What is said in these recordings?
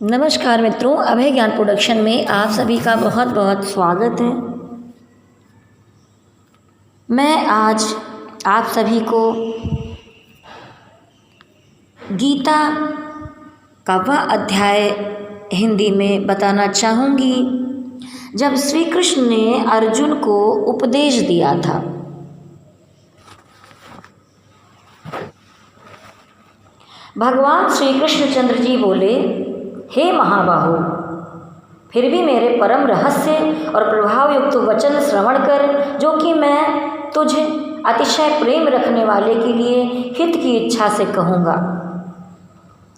नमस्कार मित्रों, अभय ज्ञान प्रोडक्शन में आप सभी का बहुत बहुत स्वागत है। मैं आज आप सभी को गीता का वह अध्याय हिंदी में बताना चाहूँगी जब श्री कृष्ण ने अर्जुन को उपदेश दिया था। भगवान श्री कृष्णचंद्र जी बोले, हे महाबाहो, फिर भी मेरे परम रहस्य और प्रभाव युक्त वचन श्रवण कर, जो कि मैं तुझे अतिशय प्रेम रखने वाले के लिए हित की इच्छा से कहूँगा।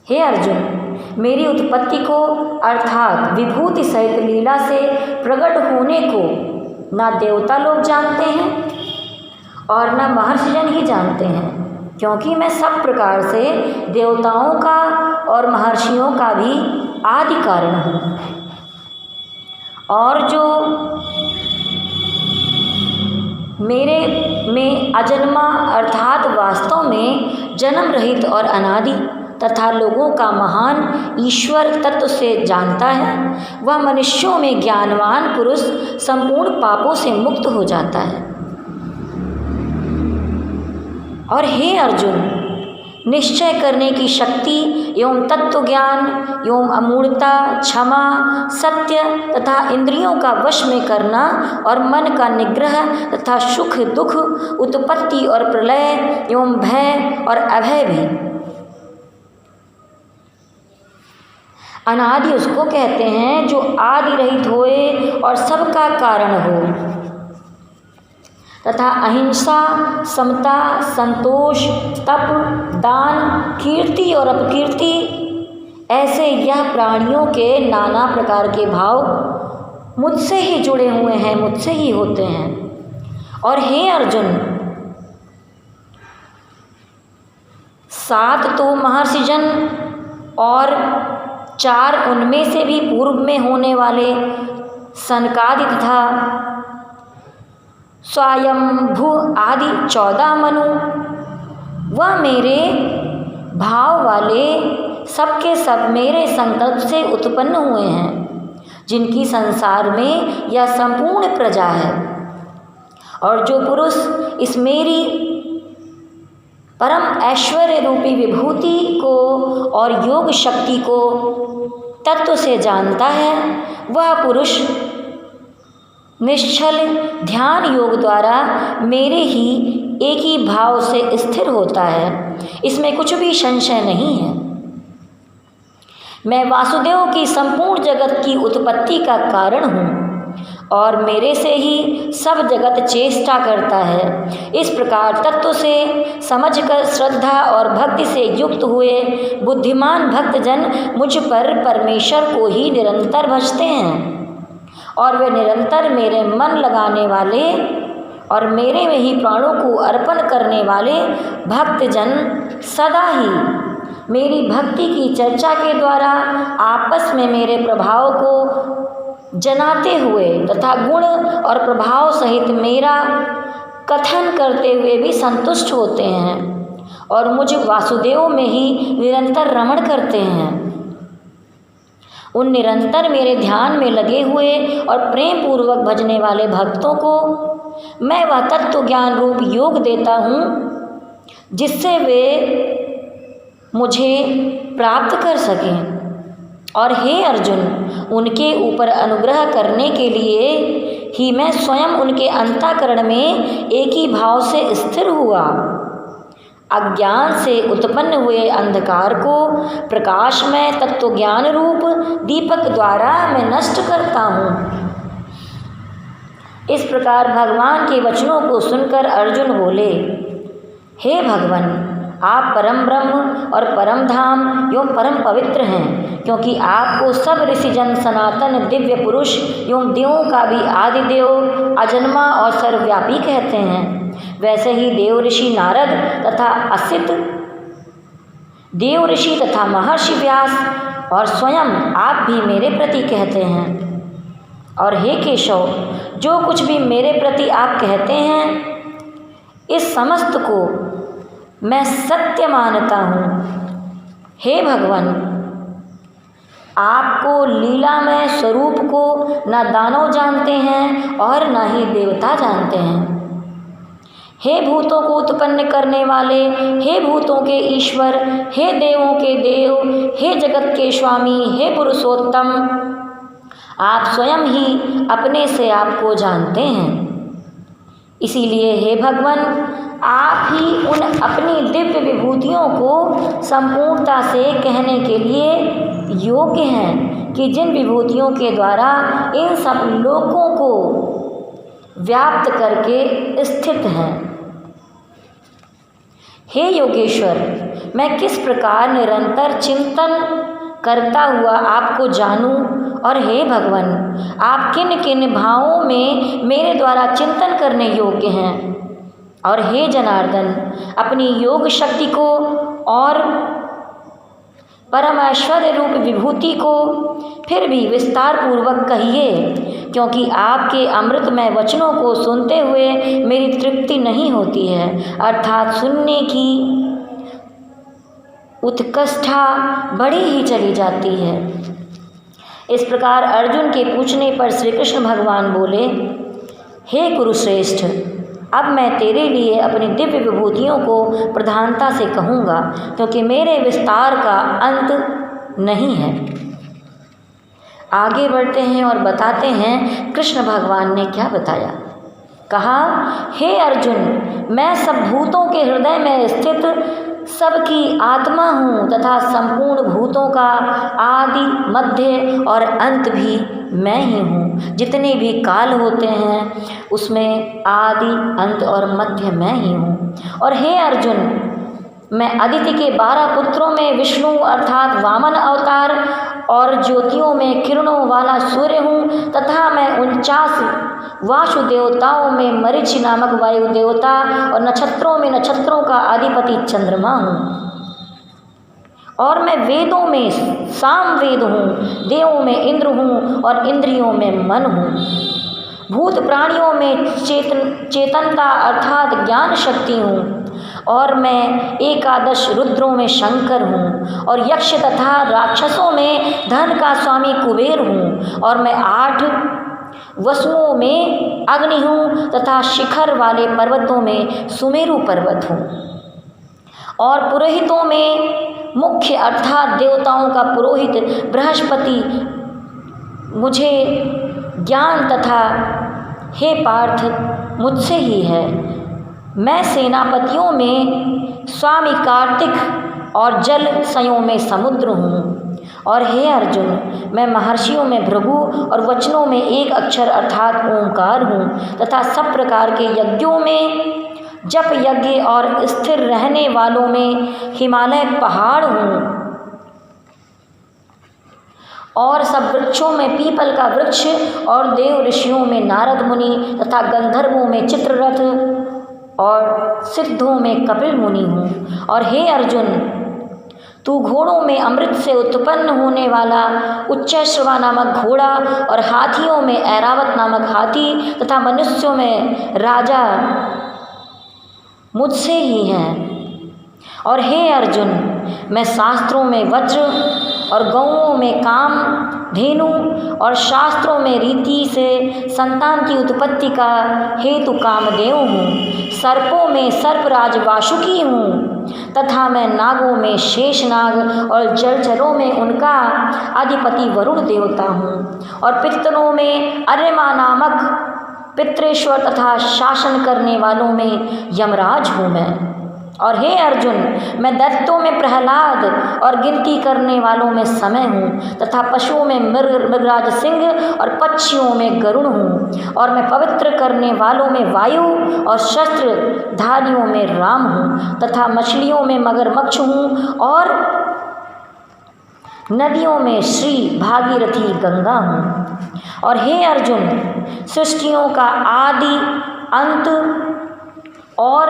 हे अर्जुन, मेरी उत्पत्ति को अर्थात विभूति सहित लीला से प्रकट होने को ना देवता लोग जानते हैं और न महर्षिजन ही जानते हैं, क्योंकि मैं सब प्रकार से देवताओं का और महर्षियों का भी आदि कारण हूँ। और जो मेरे में अजन्मा अर्थात वास्तव में जन्म रहित और अनादि तथा लोगों का महान ईश्वर तत्व से जानता है, वह मनुष्यों में ज्ञानवान पुरुष संपूर्ण पापों से मुक्त हो जाता है। और हे अर्जुन, निश्चय करने की शक्ति एवं तत्व ज्ञान एवं अमूढ़ता, क्षमा, सत्य तथा इंद्रियों का वश में करना और मन का निग्रह तथा सुख दुख, उत्पत्ति और प्रलय एवं भय और अभय भी। अनादि उसको कहते हैं जो आदि रहित होए और सबका कारण हो, तथा अहिंसा, समता, संतोष, तप, दान, कीर्ति और अपकीर्ति, ऐसे यह प्राणियों के नाना प्रकार के भाव मुझसे ही जुड़े हुए हैं, मुझसे ही होते हैं। और हे अर्जुन, 7 तो महर्षिजन और 4 उनमें से भी पूर्व में होने वाले सनकादि तथा स्वयंभू आदि 14 मनु, वह मेरे भाव वाले सबके सब मेरे संकल्प से उत्पन्न हुए हैं, जिनकी संसार में यह संपूर्ण प्रजा है। और जो पुरुष इस मेरी परम ऐश्वर्य रूपी विभूति को और योग शक्ति को तत्व से जानता है, वह पुरुष निश्चल ध्यान योग द्वारा मेरे ही एक ही भाव से स्थिर होता है। इसमें कुछ भी संशय नहीं है। मैं वासुदेव की संपूर्ण जगत की उत्पत्ति का कारण हूँ और मेरे से ही सब जगत चेष्टा करता है। इस प्रकार तत्व से समझकर श्रद्धा और भक्ति से युक्त हुए बुद्धिमान भक्तजन मुझ पर परमेश्वर को ही निरंतर भजते हैं, और वे निरंतर मेरे मन लगाने वाले और मेरे में ही प्राणों को अर्पण करने वाले भक्तजन सदा ही मेरी भक्ति की चर्चा के द्वारा आपस में मेरे प्रभाव को जनाते हुए तथा गुण और प्रभाव सहित मेरा कथन करते हुए भी संतुष्ट होते हैं और मुझ वासुदेव में ही निरंतर रमण करते हैं। उन निरंतर मेरे ध्यान में लगे हुए और प्रेम पूर्वक भजने वाले भक्तों को मैं वह तत्व ज्ञान रूप योग देता हूँ, जिससे वे मुझे प्राप्त कर सकें। और हे अर्जुन, उनके ऊपर अनुग्रह करने के लिए ही मैं स्वयं उनके अंतःकरण में एक ही भाव से स्थिर हुआ। अज्ञान से उत्पन्न हुए अंधकार को प्रकाशमय तत्व ज्ञान रूप दीपक द्वारा मैं नष्ट करता हूँ। इस प्रकार भगवान के वचनों को सुनकर अर्जुन बोले, हे भगवान, आप परम ब्रह्म और परम धाम एवं परम पवित्र हैं, क्योंकि आपको सब ऋषिजन सनातन दिव्य पुरुष एवं देवों का भी आदि देव, अजन्मा और सर्वव्यापी कहते हैं। वैसे ही देव ऋषि नारद तथा असित देव ऋषि तथा महर्षि व्यास और स्वयं आप भी मेरे प्रति कहते हैं। और हे केशव, जो कुछ भी मेरे प्रति आप कहते हैं, इस समस्त को मैं सत्य मानता हूँ। हे भगवान, आपको लीलामय स्वरूप को न दानव जानते हैं और न ही देवता जानते हैं। हे भूतों को उत्पन्न करने वाले, हे भूतों के ईश्वर, हे देवों के देव, हे जगत के स्वामी, हे पुरुषोत्तम, आप स्वयं ही अपने से आपको जानते हैं। इसीलिए हे भगवान, आप ही उन अपनी दिव्य विभूतियों को संपूर्णता से कहने के लिए योग्य हैं कि जिन विभूतियों के द्वारा इन सब लोकों को व्याप्त करके स्थित हैं। हे योगेश्वर, मैं किस प्रकार निरंतर चिंतन करता हुआ आपको जानूं, और हे भगवान, आप किन किन भावों में मेरे द्वारा चिंतन करने योग्य हैं। और हे जनार्दन, अपनी योग शक्ति को और परम ऐश्वर्य रूप विभूति को फिर भी विस्तार पूर्वक कहिए, क्योंकि आपके अमृतमय वचनों को सुनते हुए मेरी तृप्ति नहीं होती है, अर्थात सुनने की उत्कंठा बढ़ी ही चली जाती है। इस प्रकार अर्जुन के पूछने पर श्री कृष्ण भगवान बोले, हे कुरुश्रेष्ठ, अब मैं तेरे लिए अपनी दिव्य विभूतियों को प्रधानता से कहूँगा, क्योंकि मेरे विस्तार का अंत नहीं है। आगे बढ़ते हैं और बताते हैं कृष्ण भगवान ने क्या बताया। कहा, हे अर्जुन, मैं सब भूतों के हृदय में स्थित सबकी आत्मा हूँ तथा संपूर्ण भूतों का आदि, मध्य और अंत भी मैं ही हूँ। जितने भी काल होते हैं उसमें आदि, अंत और मध्य मैं ही हूँ। और हे अर्जुन, मैं अदिति के 12 पुत्रों में विष्णु अर्थात वामन अवतार और ज्योतियों में किरणों वाला सूर्य हूँ, तथा मैं 49 वासु देवताओं में मरीचि नामक वायु देवता और नक्षत्रों में नक्षत्रों का अधिपति चंद्रमा हूँ। और मैं वेदों में साम वेद हूँ, देवों में इंद्र हूँ और इंद्रियों में मन हूँ। भूत प्राणियों में चेतनता अर्थात ज्ञान शक्ति हूँ। और मैं 11 रुद्रों में शंकर हूँ और यक्ष तथा राक्षसों में धन का स्वामी कुबेर हूँ। और मैं 8 वसुओं में अग्नि हूँ तथा शिखर वाले पर्वतों में सुमेरु पर्वत हूँ। और पुरोहितों में मुख्य अर्थात देवताओं का पुरोहित बृहस्पति मुझे ज्ञान तथा हे पार्थ मुझसे ही है। मैं सेनापतियों में स्वामी कार्तिक और जल सयों में समुद्र हूँ। और हे अर्जुन, मैं महर्षियों में भृगु और वचनों में एक अक्षर अर्थात ओंकार हूँ तथा सब प्रकार के यज्ञों में जप यज्ञ और स्थिर रहने वालों में हिमालय पहाड़ हूँ। और सब वृक्षों में पीपल का वृक्ष और देव ऋषियों में नारद मुनि तथा गंधर्वों में चित्ररथ और सिद्धों में कपिल मुनि हूँ। और हे अर्जुन, तू घोड़ों में अमृत से उत्पन्न होने वाला उच्चैश्रवा नामक घोड़ा और हाथियों में ऐरावत नामक हाथी तथा मनुष्यों में राजा मुझसे ही हैं। और हे अर्जुन, मैं शास्त्रों में वज्र और गौओं में काम धेनु और शास्त्रों में रीति से संतान की उत्पत्ति का हेतु कामदेव हूँ। सर्पों में सर्पराज वासुकी हूँ तथा मैं नागों में शेषनाग और जलचरों में उनका अधिपति वरुण देवता हूँ। और पितरों में अर्यमा नामक पितृश्वर तथा शासन करने वालों में यमराज हूँ मैं। और हे अर्जुन, मैं दैत्यों में प्रहलाद और गिनती करने वालों में समय हूँ तथा पशुओं में मृगराज सिंह और पक्षियों में गरुड़ हूँ। और मैं पवित्र करने वालों में वायु और शस्त्रधारियों में राम हूँ तथा मछलियों में मगरमच्छ हूँ और नदियों में श्री भागीरथी गंगा हूँ। और हे अर्जुन, सृष्टियों का आदि, अंत और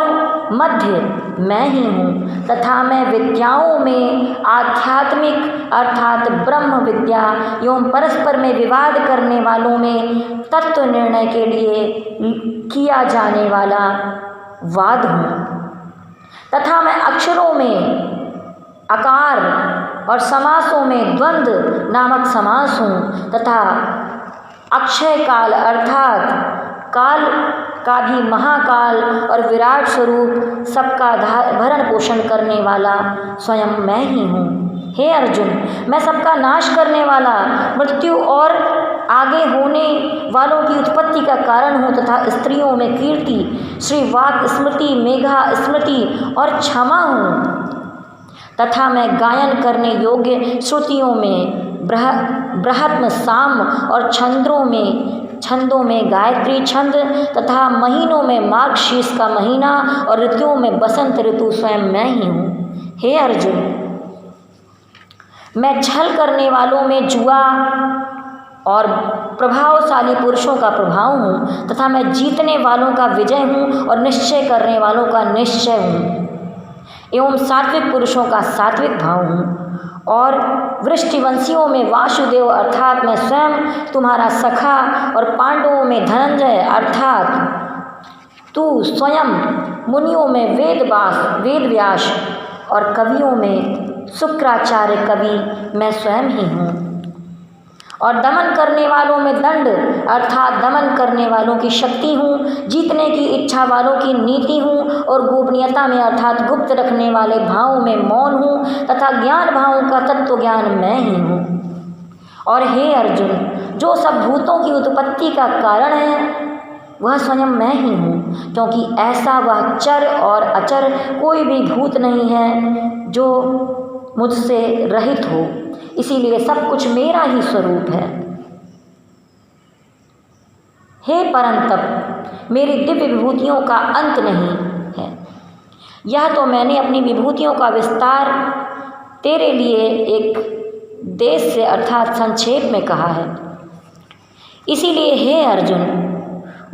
मध्य मैं ही हूँ तथा मैं विद्याओं में आध्यात्मिक अर्थात ब्रह्म विद्या एवं परस्पर में विवाद करने वालों में तत्व निर्णय के लिए किया जाने वाला वाद हूँ। तथा मैं अक्षरों में आकार और समासों में द्वंद्व नामक समास हूँ तथा अक्षय काल अर्थात काल का भी महाकाल और विराट स्वरूप सबका भरण पोषण करने वाला स्वयं मैं ही हूँ। हे अर्जुन, मैं सबका नाश करने वाला, मृत्यु और आगे होने वालों की उत्पत्ति का कारण हूँ तथा स्त्रियों में कीर्ति, श्रीवाक स्मृति, मेघा स्मृति और क्षमा हूँ तथा मैं गायन करने योग्य श्रुतियों में बृहत्म साम और छंदों में गायत्री छंद तथा महीनों में मार्गशीर्ष का महीना और ऋतुओं में बसंत ऋतु स्वयं मैं ही हूँ। हे अर्जुन, मैं छल करने वालों में जुआ और प्रभावशाली पुरुषों का प्रभाव हूँ तथा मैं जीतने वालों का विजय हूँ और निश्चय करने वालों का निश्चय हूँ एवं सात्विक पुरुषों का सात्विक भाव हूँ और वृष्टिवंशियों में वासुदेव अर्थात मैं स्वयं तुम्हारा सखा और पांडवों में धनंजय अर्थात तू स्वयं, मुनियों में वेदव्यास और कवियों में शुक्राचार्य कवि मैं स्वयं ही हूँ और दमन करने वालों में दंड अर्थात दमन करने वालों की शक्ति हूँ, जीतने की इच्छा वालों की नीति हूँ और गोपनीयता में अर्थात गुप्त रखने वाले भावों में मौन हूँ तथा ज्ञान भावों का तत्व ज्ञान मैं ही हूँ। और हे अर्जुन, जो सब भूतों की उत्पत्ति का कारण है वह स्वयं मैं ही हूँ, क्योंकि ऐसा वह चर और अचर कोई भी भूत नहीं है जो मुझसे रहित हो, इसीलिए सब कुछ मेरा ही स्वरूप है। हे परंतप, मेरी दिव्य विभूतियों का अंत नहीं है। यह तो मैंने अपनी विभूतियों का विस्तार तेरे लिए एक देश से अर्थात संक्षेप में कहा है। इसीलिए हे अर्जुन,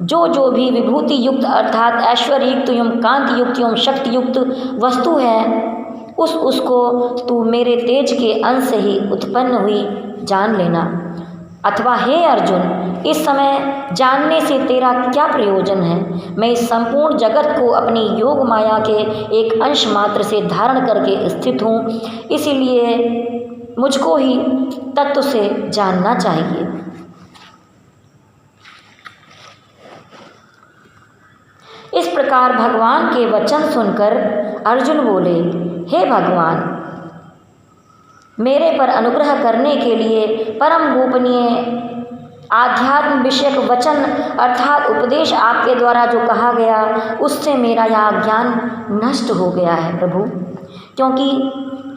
जो भी विभूति युक्त अर्थात ऐश्वर्य युक्त एवं कांति युक्त एवं शक्ति युक्त वस्तु है उसको तू मेरे तेज के अंश से ही उत्पन्न हुई जान लेना। अथवा हे अर्जुन, इस समय जानने से तेरा क्या प्रयोजन है? मैं इस संपूर्ण जगत को अपनी योग माया के एक अंश मात्र से धारण करके स्थित हूँ, इसीलिए मुझको ही तत्व से जानना चाहिए। इस प्रकार भगवान के वचन सुनकर अर्जुन बोले, हे भगवान, मेरे पर अनुग्रह करने के लिए परम गोपनीय आध्यात्म विषयक वचन अर्थात उपदेश आपके द्वारा जो कहा गया उससे मेरा यह ज्ञान नष्ट हो गया है प्रभु। क्योंकि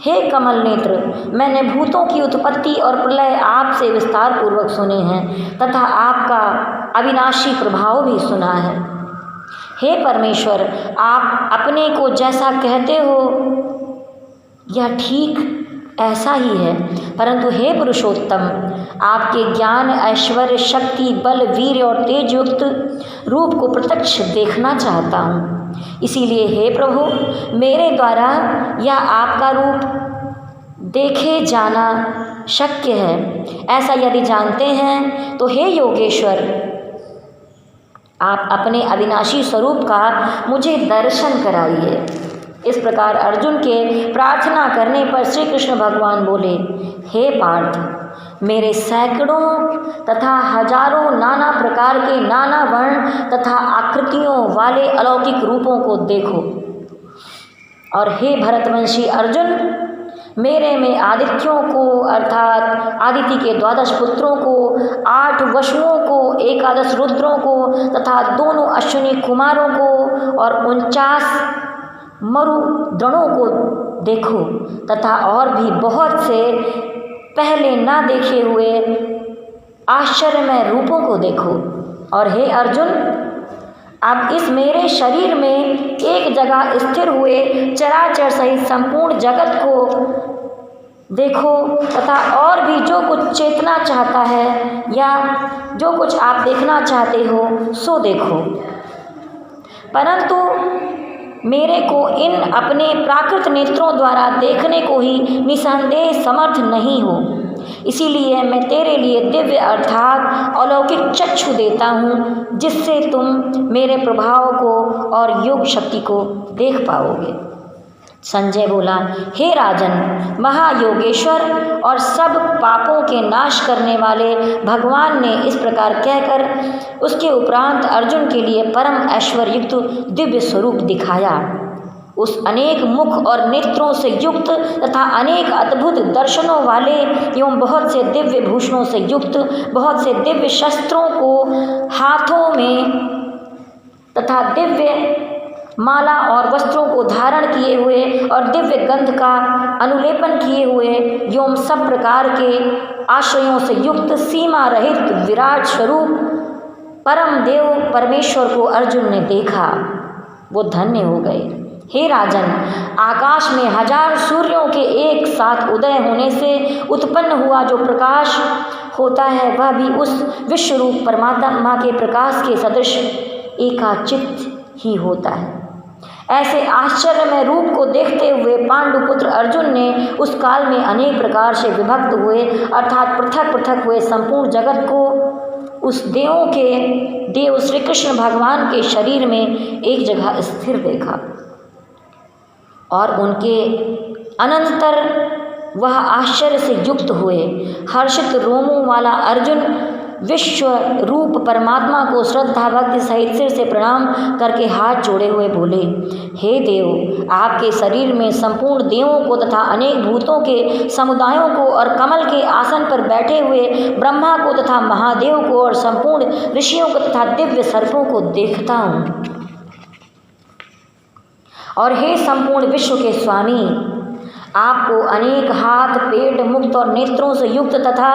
हे कमल नेत्र, मैंने भूतों की उत्पत्ति और प्रलय आपसे विस्तार पूर्वक सुने हैं तथा आपका अविनाशी प्रभाव भी सुना है। हे परमेश्वर, आप अपने को जैसा कहते हो यह ठीक ऐसा ही है, परंतु हे पुरुषोत्तम, आपके ज्ञान, ऐश्वर्य, शक्ति, बल, वीर और तेज युक्त रूप को प्रत्यक्ष देखना चाहता हूँ। इसीलिए हे प्रभु, मेरे द्वारा यह आपका रूप देखे जाना शक्य है। ऐसा यदि जानते हैं तो हे योगेश्वर, आप अपने अविनाशी स्वरूप का मुझे दर्शन कराइए। इस प्रकार अर्जुन के प्रार्थना करने पर श्री कृष्ण भगवान बोले, हे पार्थ, मेरे सैकड़ों तथा हजारों नाना प्रकार के नाना वर्ण तथा आकृतियों वाले अलौकिक रूपों को देखो। और हे भरतवंशी अर्जुन, मेरे में आदित्यों को अर्थात आदित्य के 12 पुत्रों को, 8 वसुओं को, 11 रुद्रों को तथा दोनों अश्विनी कुमारों को और 49 मरुद्गणों को देखो तथा और भी बहुत से पहले ना देखे हुए आश्चर्यमय रूपों को देखो। और हे अर्जुन, अब इस मेरे शरीर में एक जगह स्थिर हुए चराचर सहित संपूर्ण जगत को देखो तथा और भी जो कुछ चेतना चाहता है या जो कुछ आप देखना चाहते हो सो देखो, परंतु मेरे को इन अपने प्राकृत नेत्रों द्वारा देखने को ही निसंदेह समर्थ नहीं हो। इसीलिए मैं तेरे लिए दिव्य अर्थात अलौकिक चक्षु देता हूँ, जिससे तुम मेरे प्रभाव को और योग शक्ति को देख पाओगे। संजय बोला, हे राजन, महायोगेश्वर और सब पापों के नाश करने वाले भगवान ने इस प्रकार कहकर उसके उपरांत अर्जुन के लिए परम ऐश्वर्युक्त दिव्य स्वरूप दिखाया। उस अनेक मुख और नेत्रों से युक्त तथा अनेक अद्भुत दर्शनों वाले एवं बहुत से दिव्य भूषणों से युक्त, बहुत से दिव्य शस्त्रों को हाथों में तथा दिव्य माला और वस्त्रों को धारण किए हुए और दिव्य गंध का अनुलेपन किए हुए एवं सब प्रकार के आश्रयों से युक्त सीमा रहित विराट स्वरूप परम देव परमेश्वर को अर्जुन ने देखा। वो धन्य हो गए। हे राजन, आकाश में 1000 सूर्यों के एक साथ उदय होने से उत्पन्न हुआ जो प्रकाश होता है, वह भी उस विश्वरूप परमात्मा के प्रकाश के सदृश एकाचित्त ही होता है। ऐसे आश्चर्यमय रूप को देखते हुए पांडुपुत्र अर्जुन ने उस काल में अनेक प्रकार से विभक्त हुए अर्थात पृथक पृथक हुए संपूर्ण जगत को उस देव श्री कृष्ण भगवान के शरीर में एक जगह स्थिर देखा और उनके अनंतर वह आश्चर्य से युक्त हुए। हर्षित रोमों वाला अर्जुन विश्व रूप परमात्मा को श्रद्धा भक्ति सहित सिर से प्रणाम करके हाथ जोड़े हुए बोले, हे देव, आपके शरीर में संपूर्ण देवों को तथा अनेक भूतों के समुदायों को और कमल के आसन पर बैठे हुए ब्रह्मा को तथा महादेव को और संपूर्ण ऋषियों को तथा दिव्य सर्पों को देखता हूँ। और हे संपूर्ण विश्व के स्वामी, आपको अनेक हाथ, पेट, मुक्त और नेत्रों से युक्त तथा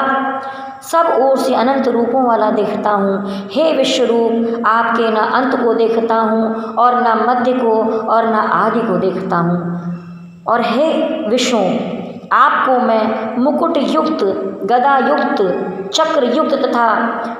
सब ओर से अनंत रूपों वाला देखता हूँ। हे विश्वरूप, आपके न अंत को देखता हूँ और न मध्य को और न आदि को देखता हूँ। और हे विष्णु, आपको मैं मुकुट युक्त, गदा युक्त, चक्र युक्त तथा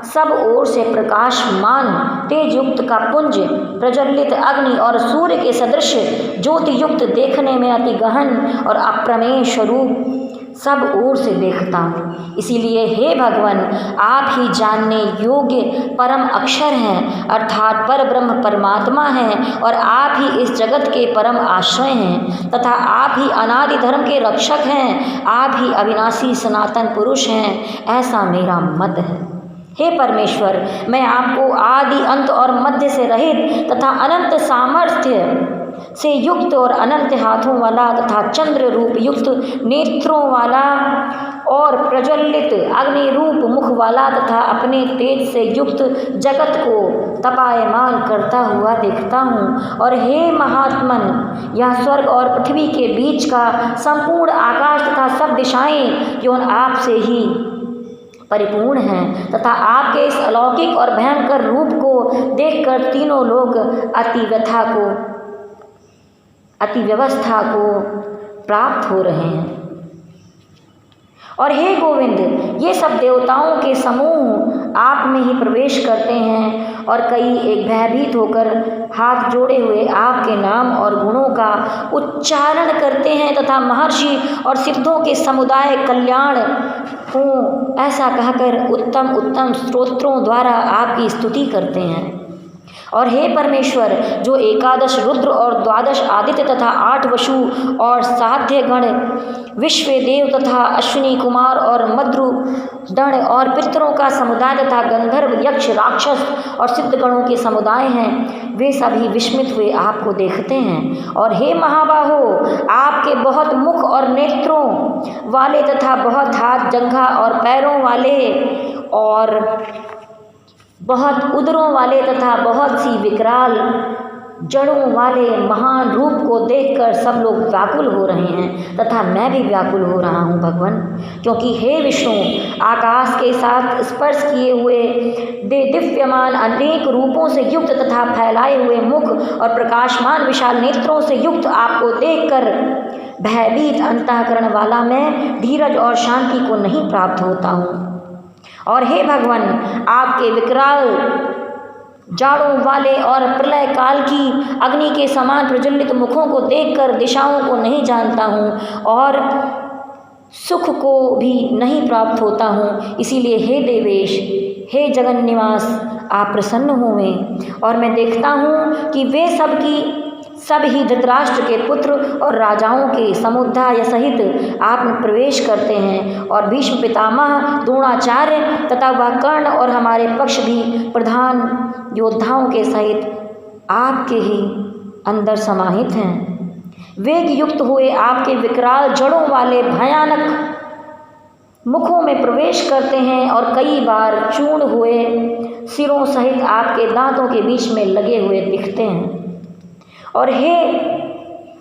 सब ओर से प्रकाशमान तेज युक्त का पुंज, प्रज्वलित अग्नि और सूर्य के सदृश ज्योति युक्त, देखने में अति गहन और अप्रमेय स्वरूप सब ओर से देखता हूँ। इसीलिए हे भगवान, आप ही जानने योग्य परम अक्षर हैं अर्थात पर ब्रह्म परमात्मा हैं और आप ही इस जगत के परम आश्रय हैं तथा आप ही अनादि धर्म के रक्षक हैं। आप ही अविनाशी सनातन पुरुष हैं, ऐसा मेरा मत है। हे परमेश्वर, मैं आपको आदि अंत और मध्य से रहित तथा अनंत सामर्थ्य से युक्त और अनंत हाथों वाला तथा चंद्र रूप युक्त नेत्रों वाला और प्रज्वलित अग्नि रूप मुख वाला तथा अपने तेज से युक्त जगत को तपायमान करता हुआ देखता हूँ। और हे महात्मन, यह स्वर्ग और पृथ्वी के बीच का संपूर्ण आकाश तथा सब दिशाएं जो आपसे ही परिपूर्ण हैं तथा आपके इस अलौकिक और भयंकर रूप को देखकर तीनों लोग अति व्यवस्था को प्राप्त हो रहे हैं। और हे गोविंद, ये सब देवताओं के समूह आप में ही प्रवेश करते हैं और कई एक भयभीत होकर हाथ जोड़े हुए आपके नाम और गुणों का उच्चारण करते हैं तथा महर्षि और सिद्धों के समुदाय कल्याण हो ऐसा कहकर उत्तम उत्तम स्तोत्रों द्वारा आपकी स्तुति करते हैं। और हे परमेश्वर, जो 11 रुद्र और 12 आदित्य तथा 8 वसु और साध्य गण, विश्वदेव तथा अश्विनी कुमार और मद्रुदण और पितरों का समुदाय तथा गंधर्व, यक्ष, राक्षस और सिद्धगणों के समुदाय हैं, वे सभी विस्मित हुए आपको देखते हैं। और हे महाबाहो, आपके बहुत मुख और नेत्रों वाले तथा बहुत हाथ, जंघा और पैरों वाले और बहुत उदरों वाले तथा बहुत सी विकराल जड़ों वाले महान रूप को देखकर सब लोग व्याकुल हो रहे हैं तथा मैं भी व्याकुल हो रहा हूँ भगवान, क्योंकि हे विष्णु, आकाश के साथ स्पर्श किए हुए दिव्यमान अनेक रूपों से युक्त तथा फैलाए हुए मुख और प्रकाशमान विशाल नेत्रों से युक्त आपको देखकर भयभीत अंतःकरण वाला मैं धीरज और शांति को नहीं प्राप्त होता हूँ। और हे भगवान, आपके विकराल जाड़ों वाले और प्रलय काल की अग्नि के समान प्रज्वलित मुखों को देखकर दिशाओं को नहीं जानता हूँ और सुख को भी नहीं प्राप्त होता हूँ। इसीलिए हे देवेश, हे जगन्निवास, आप प्रसन्न हुए और मैं देखता हूँ कि वे सब की सब ही धृतराष्ट्र के पुत्र और राजाओं के समुदाय सहित आप प्रवेश करते हैं और भीष्म पितामह, द्रोणाचार्य तथा वह कर्ण और हमारे पक्ष भी प्रधान योद्धाओं के सहित आपके ही अंदर समाहित हैं। वेग युक्त हुए आपके विकराल जड़ों वाले भयानक मुखों में प्रवेश करते हैं और कई बार चूर्ण हुए सिरों सहित आपके दांतों के बीच में लगे हुए दिखते हैं। और हे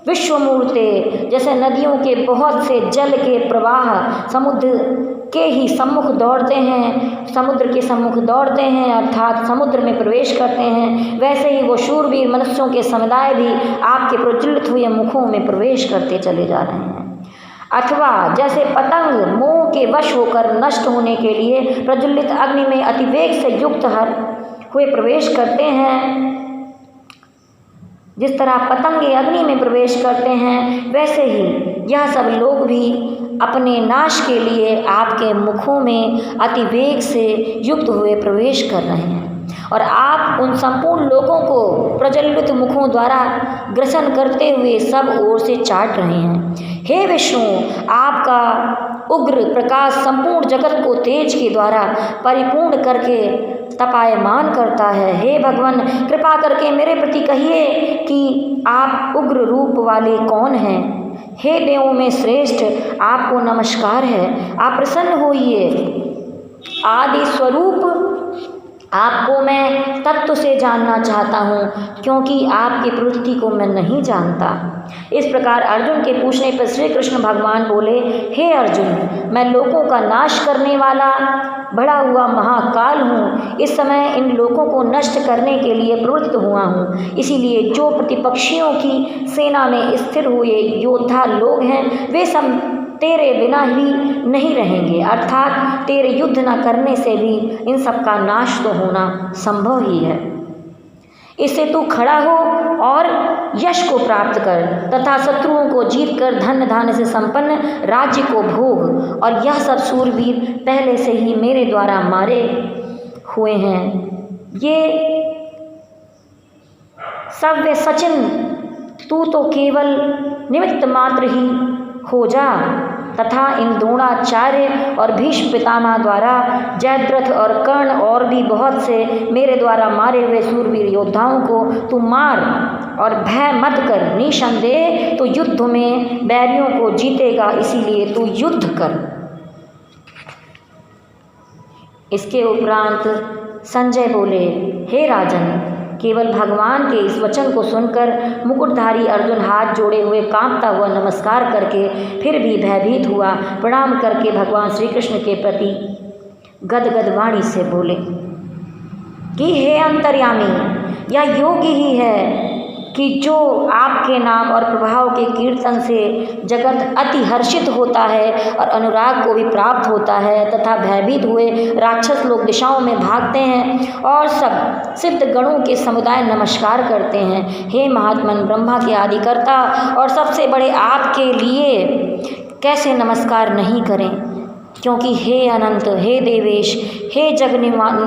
विश्वमूर्ते, जैसे नदियों के बहुत से जल के प्रवाह समुद्र के ही सम्मुख दौड़ते हैं, समुद्र के सम्मुख दौड़ते हैं अर्थात समुद्र में प्रवेश करते हैं, वैसे ही वो शूरवीर मनुष्यों के समुदाय भी आपके प्रज्वलित हुए मुखों में प्रवेश करते चले जा रहे हैं। अथवा जैसे पतंग मोह के वश होकर नष्ट होने के लिए प्रज्वलित अग्नि में अतिवेग से युक्त हुए प्रवेश करते हैं, जिस तरह पतंगे अग्नि में प्रवेश करते हैं, वैसे ही यह सब लोग भी अपने नाश के लिए आपके मुखों में अतिवेग से युक्त हुए प्रवेश कर रहे हैं और आप उन संपूर्ण लोगों को प्रज्वलित मुखों द्वारा ग्रसन करते हुए सब ओर से चाट रहे हैं। हे विष्णु, आपका उग्र प्रकाश संपूर्ण जगत को तेज के द्वारा परिपूर्ण करके तपायमान करता है। हे भगवान, कृपा करके मेरे प्रति कहिए कि आप उग्र रूप वाले कौन हैं। हे देवों में श्रेष्ठ, आपको नमस्कार है, आप प्रसन्न होइए। आदि स्वरूप आपको मैं तत्व से जानना चाहता हूँ, क्योंकि आपकी प्रवृत्ति को मैं नहीं जानता। इस प्रकार अर्जुन के पूछने पर श्री कृष्ण भगवान बोले, हे अर्जुन, मैं लोगों का नाश करने वाला बड़ा हुआ महाकाल हूँ। इस समय इन लोगों को नष्ट करने के लिए प्रवृत्त हुआ हूँ। इसीलिए जो प्रतिपक्षियों की सेना में स्थिर हुए योद्धा लोग हैं, वे सब तेरे बिना ही नहीं रहेंगे, अर्थात तेरे युद्ध न करने से भी इन सब का नाश तो होना संभव ही है। इससे तू खड़ा हो और यश को प्राप्त कर तथा शत्रुओं को जीत कर धन धान्य से संपन्न राज्य को भोग। और यह सब सूरवीर पहले से ही मेरे द्वारा मारे हुए हैं। ये सव्य सचिन, तू तो केवल निमित्त मात्र ही हो जा तथा इन द्रोणाचार्य और भीष्म पितामह द्वारा जयद्रथ और कर्ण और भी बहुत से मेरे द्वारा मारे हुए सूरवीर योद्धाओं को तू मार और भय मत कर। निसंदेह तो युद्ध में बैरियों को जीतेगा, इसीलिए तू युद्ध कर। इसके उपरांत संजय बोले, हे राजन, केवल भगवान के इस वचन को सुनकर मुकुटधारी अर्जुन हाथ जोड़े हुए कांपता हुआ नमस्कार करके फिर भी भयभीत हुआ प्रणाम करके भगवान श्री कृष्ण के प्रति गदगद वाणी से बोले कि हे अंतर्यामी, यह योग्य ही है कि जो आपके नाम और प्रभाव के कीर्तन से जगत अति हर्षित होता है और अनुराग को भी प्राप्त होता है तथा भयभीत हुए राक्षस लोग दिशाओं में भागते हैं और सब सिद्ध गणों के समुदाय नमस्कार करते हैं। हे महात्मन, ब्रह्मा के आदिकर्ता और सबसे बड़े आपके लिए कैसे नमस्कार नहीं करें, क्योंकि हे अनंत, हे देवेश, हे जग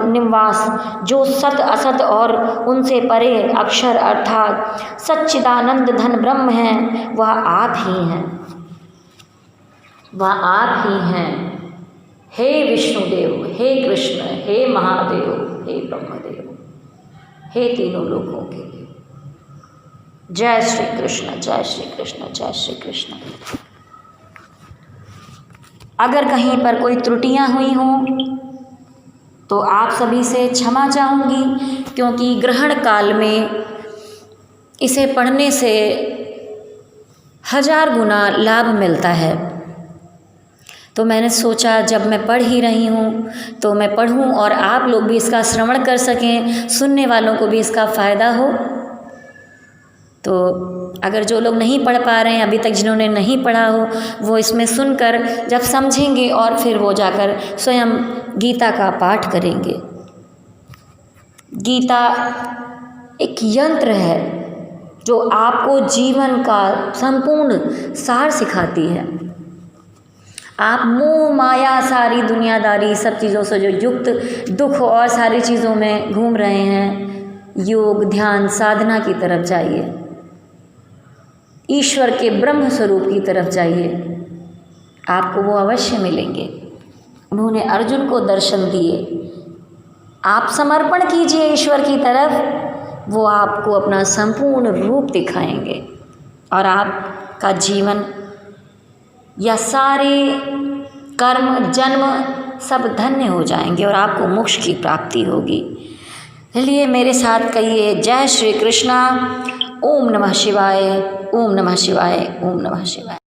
निवास, जो सत असत और उनसे परे अक्षर अर्थात सच्चिदानंद धन ब्रह्म हैं, वह आप ही हैं, वह आप ही हैं। हे विष्णुदेव, हे कृष्ण, हे महादेव, हे ब्रह्मदेव, हे तीनों लोगों के लिए। जय श्री कृष्ण, जय श्री कृष्ण, जय श्री कृष्ण। अगर कहीं पर कोई त्रुटियां हुई हों तो आप सभी से क्षमा चाहूँगी, क्योंकि ग्रहण काल में इसे पढ़ने से 1000 गुना लाभ मिलता है। तो मैंने सोचा जब मैं पढ़ ही रही हूँ तो मैं पढ़ूँ और आप लोग भी इसका श्रवण कर सकें, सुनने वालों को भी इसका फ़ायदा हो। तो अगर जो लोग नहीं पढ़ पा रहे हैं अभी तक, जिन्होंने नहीं पढ़ा हो, वो इसमें सुनकर जब समझेंगे और फिर वो जाकर स्वयं गीता का पाठ करेंगे। गीता एक यंत्र है जो आपको जीवन का संपूर्ण सार सिखाती है। आप मोह माया सारी दुनियादारी सब चीज़ों से जो युक्त दुख और सारी चीज़ों में घूम रहे हैं, योग ध्यान साधना की तरफ जाइए। ईश्वर के ब्रह्म स्वरूप की तरफ जाइए, आपको वो अवश्य मिलेंगे। उन्होंने अर्जुन को दर्शन दिए। आप समर्पण कीजिए ईश्वर की तरफ, वो आपको अपना संपूर्ण रूप दिखाएंगे और आपका जीवन या सारे कर्म जन्म सब धन्य हो जाएंगे और आपको मोक्ष की प्राप्ति होगी। चलिए मेरे साथ कहिए, जय श्री कृष्णा। ओम नमः शिवाय, ओम नमः शिवाय, ओम नमः शिवाय।